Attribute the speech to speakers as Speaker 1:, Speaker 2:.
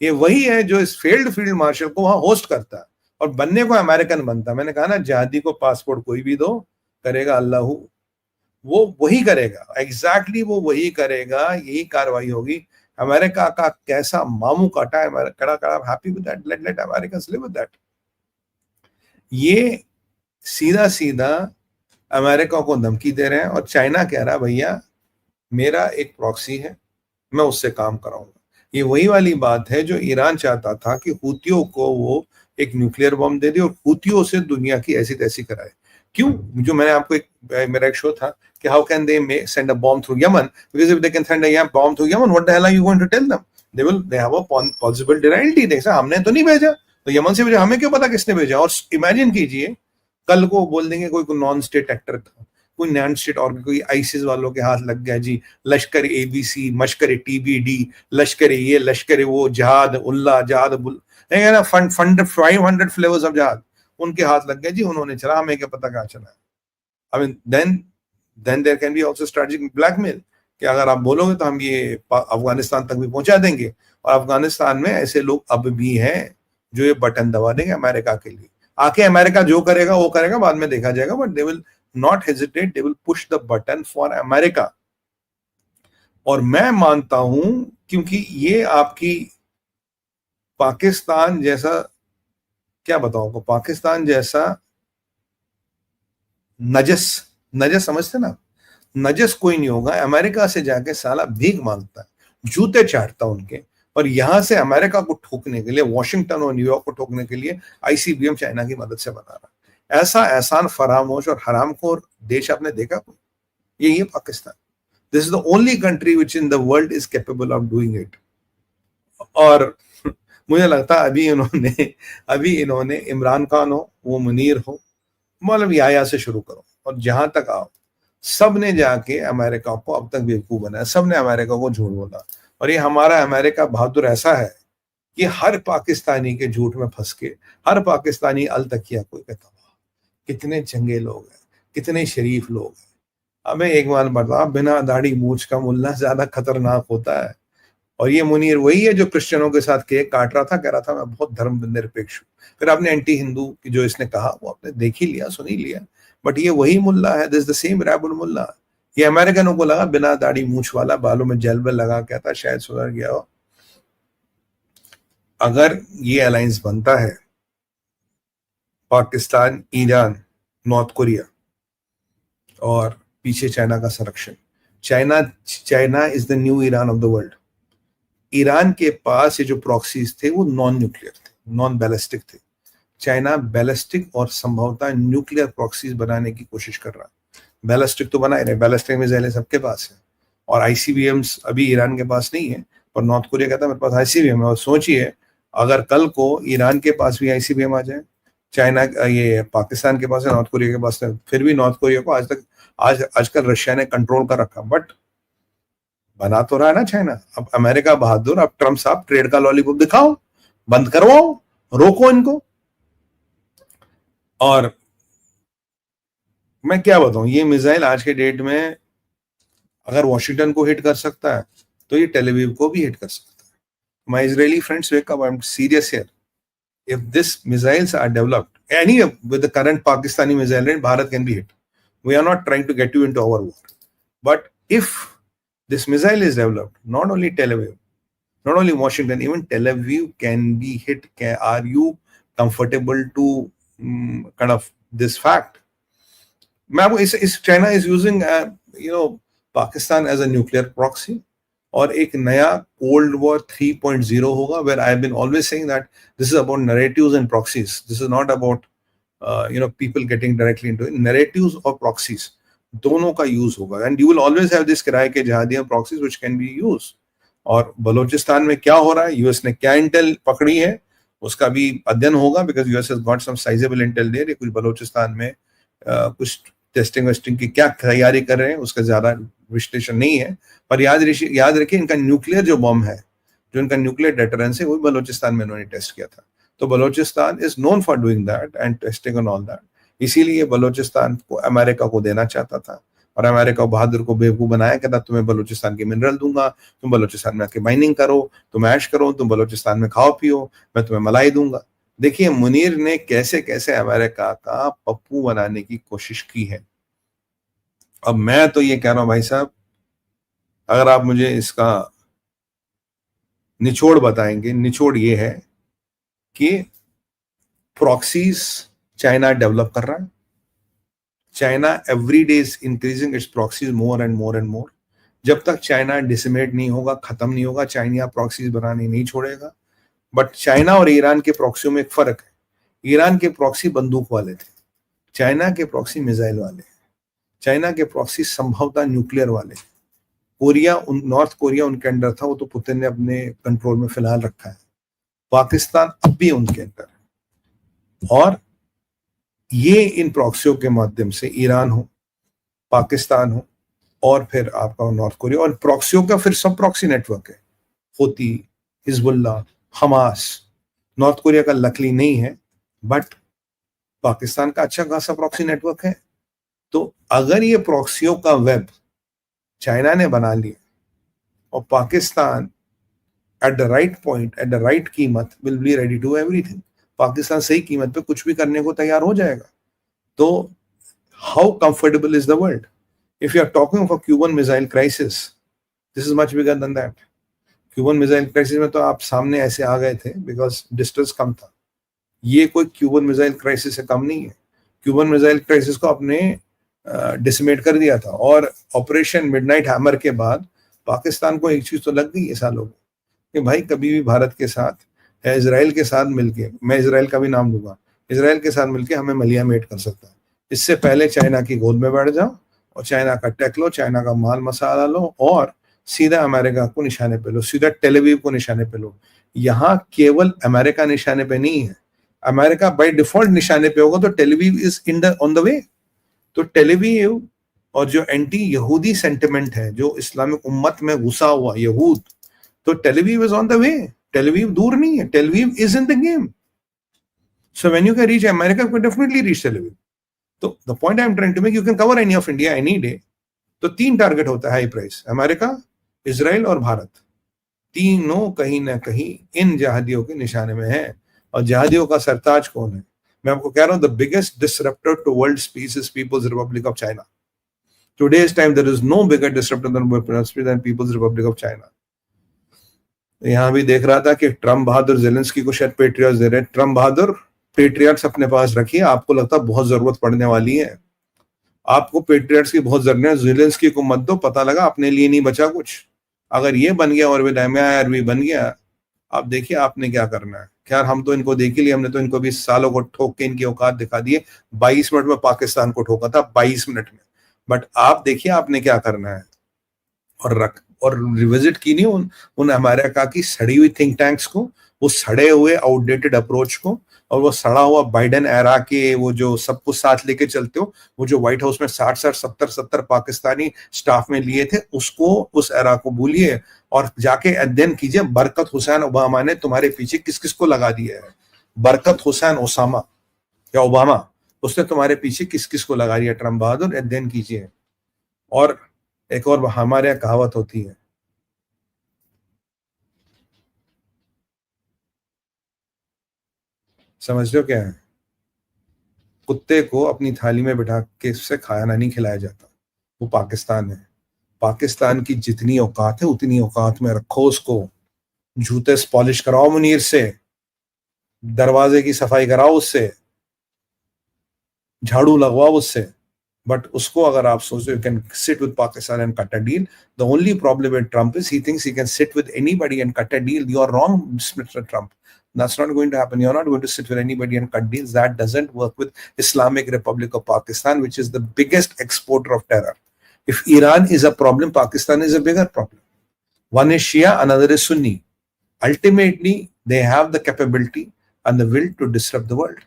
Speaker 1: ये वही है जो इस फेल्ड फील्ड मार्शल को वहां होस्ट करता है और बनने को अमेरिकन बनता है। मैंने कहा ना, जहादी को पासपोर्ट कोई भी दो, करेगा अल्लाह, वो वही करेगा, एग्जैक्टली वो वही करेगा, यही कार्रवाई होगी। अमेरिका का कैसा मामू काटा है अमेरिका का, happy with that, let Americans live with that. ये सीधा सीधा अमेरिका को धमकी दे रहे हैं और चाइना कह रहा है भैया मेरा एक प्रॉक्सी है, मैं उससे काम कराऊंगा। ये वही वाली बात है जो ईरान चाहता था कि हूतियों को वो एक न्यूक्लियर बम दे दे और हूतियों से दुनिया की ऐसी तैसी कराए। क्यों? जो मैंने आपको मेरा एक शो था कि how can they send a bomb through Yemen, because if they can send a bomb through Yemen, what the hell are you going to tell them? They have a possible deniability, देखा हमने तो नहीं भेजा, तो Yemen से भेजा, हमें क्यों पता किसने भेजा। और इमेजिन कीजिए कल को बोल देंगे कोई नॉन स्टेट एक्टर था, कोई नॉन स्टेट और कोई आईसिस वालों के हाथ लग गया जी, लश्कर एबीसी, मश्कर टीबीडी, लश्कर ये, लश्कर वो, जहाद उल्ला, जहाद बुल, ना फंड 500 फ्लेवर्स ऑफ जहाद उनके हाथ लग गए जी, उन्होंने चला, हमें क्या पता कहाँ चला है। I mean then there can be also strategic blackmail कि अगर आप बोलोगे तो हम ये अफगानिस्तान तक भी पहुंचा देंगे। और अफगानिस्तान में ऐसे लोग अब भी हैं जो ये बटन दबा देंगे अमेरिका के लिए। आके अमेरिका जो करेगा वो करेगा, बाद में देखा जाएगा, but they will not hesitate, they will push the button for America. और मैं मानता हूं क्योंकि ये आपकी पाकिस्तान जैसा, क्या बताऊं आपको, पाकिस्तान जैसा नजस, नजस समझते ना, नजस कोई नहीं होगा अमेरिका से जाके साला भीख मांगता है, जूते चाटता उनके, और यहां से अमेरिका को ठोकने के लिए, वॉशिंगटन और न्यूयॉर्क को ठोकने के लिए आईसीबीएम चाइना की मदद से बना रहा है। ऐसा एहसान फरामोश और हरामखोर देश आपने देखा कोई? यही है Pakistan. This is the only country which in the world is capable of doing it. और मुझे लगता है अभी इन्होंने इमरान खान हो, वो मुनीर हो, मतलब याया से शुरू करो और जहां तक आओ, सब ने जाके अमेरिका को अब तक बेवकूफ बनाया, सब ने अमेरिका को झूठ बोला। और ये हमारा अमेरिका बहादुर ऐसा है कि हर पाकिस्तानी के झूठ में फंस के, हर पाकिस्तानी अल तकिया कोई कहता, कितने चंगे लोग हैं, कितने शरीफ लोग हैं। अबे एक बार बता, बिना दाढ़ी मूछ का मुल्ला ज्यादा खतरनाक होता है। और ये मुनीर वही है जो क्रिश्चियनों के साथ केक काट रहा था, कह रहा था मैं बहुत धर्म निरपेक्ष हूँ। फिर आपने एंटी हिंदू की जो इसने कहा वो आपने देख ही लिया, सुन ही लिया, बट ये वही मुल्ला है, दिस द सेम रैबुल मुल्ला। ये अमेरिकनों को लगा बिना दाढ़ी मूछ वाला, बालों में जेल बेल लगा के आता, शायद सुधर गया हो। अगर ये अलायंस बनता है पाकिस्तान, ईरान, नॉर्थ कोरिया और पीछे चाइना का संरक्षण, China is the new Iran of the world. Iran के पास ये जो प्रॉक्सीज थे वो नॉन न्यूक्लियर थे, नॉन बैलिस्टिक थे। चाइना बैलिस्टिक और संभवतः न्यूक्लियर प्रॉक्सीज बनाने की कोशिश कर रहा है। बैलिस्टिक तो बना ही नहीं, बैलिस्टिक मिसाइलें सबके पास है, और आईसीबीएम्स अभी ईरान के पास नहीं है, पर नॉर्थ कोरिया कहता है मेरे पास आईसीबीएम है। और सोचिए अगर कल को ईरान के पास भी आईसीबीएम आ जाए, चाइना, ये पाकिस्तान के पास है, नॉर्थ कोरिया के पास है, फिर भी नॉर्थ कोरिया को आजकल रशिया ने कंट्रोल कर रखा, बट बना तो रहा है ना चाइना। अब अमेरिका बहादुर, अब ट्रम्प साहब ट्रेड का लॉलीपॉप दिखाओ, बंद करवाओ, रोको इनको। और मैं क्या बताऊं, ये मिसाइल आज के डेट में अगर वॉशिंगटन को हिट कर सकता है तो ये टेल अवीव को भी हिट कर सकता है। My Israeli friends, wake up, I am serious here. If this missiles are developed any with the current Pakistani missile range, Bharat can be hit. We are not trying to get you into our war, but if this missile is developed, not only Tel Aviv, not only Washington, even Tel Aviv can be hit. Are you comfortable to kind of this fact? मैं आपको इस China is using Pakistan as a nuclear proxy, और एक नया Cold War 3.0 होगा, where I have been always saying that this is about narratives and proxies. This is not about people getting directly into it. Narratives or proxies दोनों का use होगा, and you will always have this किराए के जहादिया proxies which can be used. और बलूचिस्तान में क्या हो रहा है, यूएस ने क्या इंटेल पकड़ी है उसका भी अध्ययन होगा, because US has got some sizeable intel there. कुछ बलूचिस्तान में कुछ टेस्टिंग वेस्टिंग की क्या तैयारी कर रहे हैं उसका ज्यादा विश्लेषण नहीं है, पर याद रखिए इनका न्यूक्लियर जो बम है, जो इनका न्यूक्लियर डेटरेंस है, वो बलूचिस्तान में इन्होंने टेस्ट किया था। तो Balochistan is known for doing that and testing and all that. इसीलिए बलूचिस्तान को अमेरिका को देना चाहता था, और अमेरिका बहादुर को बेवकूफ बनाया, कहता तुम्हें बलूचिस्तान के मिनरल दूंगा, तुम बलूचिस्तान में आके माइनिंग करो, तुम ऐश करो, तुम बलूचिस्तान में खाओ पियो, मैं तुम्हें मलाई दूंगा। देखिए मुनीर ने कैसे कैसे अमेरिका का पप्पू बनाने की कोशिश की है। अब मैं तो ये कह रहा हूं भाई साहब, अगर आप मुझे इसका निचोड़ बताएंगे, निचोड़ ये है कि प्रॉक्सीज चाइना डेवलप कर रहा है। China every day is increasing its proxies more and more and more. जब तक चाइना डिसमेट नहीं होगा, खत्म नहीं होगा, चाइना प्रॉक्सीज बनानी नहीं छोड़ेगा। बट चाइना और ईरान के प्रॉक्सियों में एक फर्क है। ईरान के प्रॉक्सी बंदूक वाले थे, चाइना के प्रॉक्सी मिसाइल वाले। चाइना के प्रॉक्सी संभवतः न्यूक्लियर वाले। कोरिया, नॉर्थ कोरिया उनके अंडर था, वो तो पुतिन ने अपने कंट्रोल में फिलहाल रखा है। पाकिस्तान अब भी उनके अंदर है। और ये इन प्रॉक्सियों के माध्यम से ईरान हो, पाकिस्तान हो, और फिर आपका नॉर्थ कोरिया, और प्रॉक्सियों का फिर सब प्रॉक्सी नेटवर्क है, होती, हिजबुल्ला, हमास। नॉर्थ कोरिया का लकली नहीं है, बट पाकिस्तान का अच्छा खासा प्रॉक्सी नेटवर्क है। तो अगर ये प्रॉक्सियों का वेब चाइना ने बना लिया और Pakistan at the right point, at the right कीमत, will be ready to everything. Pakistan सही कीमत पे कुछ भी करने को तैयार हो जाएगा। तो how comfortable is the world? If you are talking of a Cuban missile crisis, this is much bigger than that. Cuban missile crisis में तो आप सामने ऐसे आ गए थे बिकॉज डिस्टेंस कम था। ये कोई क्यूबन मिसाइल क्राइसिस से कम नहीं है। क्यूबन मिसाइल क्राइसिस को आपने डिसमेट कर दिया था, और ऑपरेशन मिडनाइट हैमर के बाद पाकिस्तान को एक चीज तो लग गई है सालों को कि भाई कभी भी भारत के साथ या इजराइल के साथ मिलके, मैं इजराइल का भी नाम लूंगा, इजराइल के साथ मिलके हमें मलियामेट कर सकता है। इससे पहले चाइना की गोद में बैठ जाओ और चाइना का टेक लो, चाइना का माल मसाला लो, और सीधा अमेरिका को निशाने पे लो, सीधा टेल अवीव को निशाने पे लो। यहाँ केवल अमेरिका निशाने पे नहीं है, अमेरिका बाय डिफॉल्ट निशाने पे होगा तो Tel Aviv is in the on the way. तो टेल अवीव और जो एंटी यहूदी सेंटिमेंट है, जो इस्लामिक उम्मत में घुसा हुआ यहूद, तो Tel Aviv is on the way. Tel Aviv दूर नहीं है, Tel Aviv is in the game. So when you can reach America, you can definitely reach Tel Aviv. तो the point I'm trying to make, you can cover any of India any day. तो 3 target होता है high price, America, Israel और भारत। तीनों कहीं ना कहीं इन जहादियों के निशाने में है। और जहादियों का सरताज कौन है? मैं आपको कह रहा हूं, the biggest disruptor to world peace is People's Republic of China. Today's time there is no bigger disruptor than People's Republic of China. यहां भी देख रहा था कि ट्रम्प बहादुर ज़ेलेंस्की को शायद पेट्रियट्स दे रहे हैं। ट्रम्प बहादुर, पेट्रियट्स अपने पास रखिए, आपको लगता है बहुत जरूरत पड़ने वाली है। आपको पेट्रियट्स की बहुत जरूरत है, ज़ेलेंस्की को मत दो, पता लगा अपने लिए नहीं बचा कुछ। अगर ये बन गया और भी बन गया, आप देखिए आपने क्या करना है। खैर हम तो इनको देख ही लिए, हमने तो इनको 20 सालों को ठोक के इनकी औकात दिखा दिए। 22 मिनट में पाकिस्तान को ठोका था, 22 मिनट में। बट आप देखिए आपने क्या करना है। और रिविजिट की नहीं उन अमेरिका की सड़ी हुई थिंक टैंक्स को, वो सड़े हुए आउटडेटेड अप्रोच को, और वो सड़ा हुआ बाइडेन एरा के वो जो सब कुछ साथ लेके चलते हो, वो जो व्हाइट हाउस में 60-70 पाकिस्तानी स्टाफ में लिए थे, उसको, उस एरा को भूलिए और जाके अध्ययन कीजिए बरकत हुसैन ओबामा ने तुम्हारे पीछे किस किस को लगा दिया है। बरकत हुसैन ओसामा या ओबामा, उसने तुम्हारे पीछे किस किस को लगा दिया। ट्रम्प बहादुर, अध्ययन कीजिए। और एक और हमारे यहाँ कहावत होती है, समझते हो क्या है? कुत्ते को अपनी थाली में बिठा के उससे खाना नहीं खिलाया जाता। वो पाकिस्तान है। पाकिस्तान की जितनी औकात है उतनी औकात में रखो उसको। जूते पॉलिश कराओ मुनीर से, दरवाजे की सफाई कराओ उससे, झाड़ू लगवाओ उससे। बट उसको अगर आप सोचो you can sit with Pakistan and cut a deal, the only problem with Trump is he thinks he can sit with anybody and cut a deal. You are wrong, mister Trump. That's not going to happen. You're not going to sit with anybody and cut deals. That doesn't work with Islamic Republic of Pakistan, which is the biggest exporter of terror. If Iran is a problem, Pakistan is a bigger problem. One is Shia, another is Sunni. Ultimately, they have the capability and the will to disrupt the world.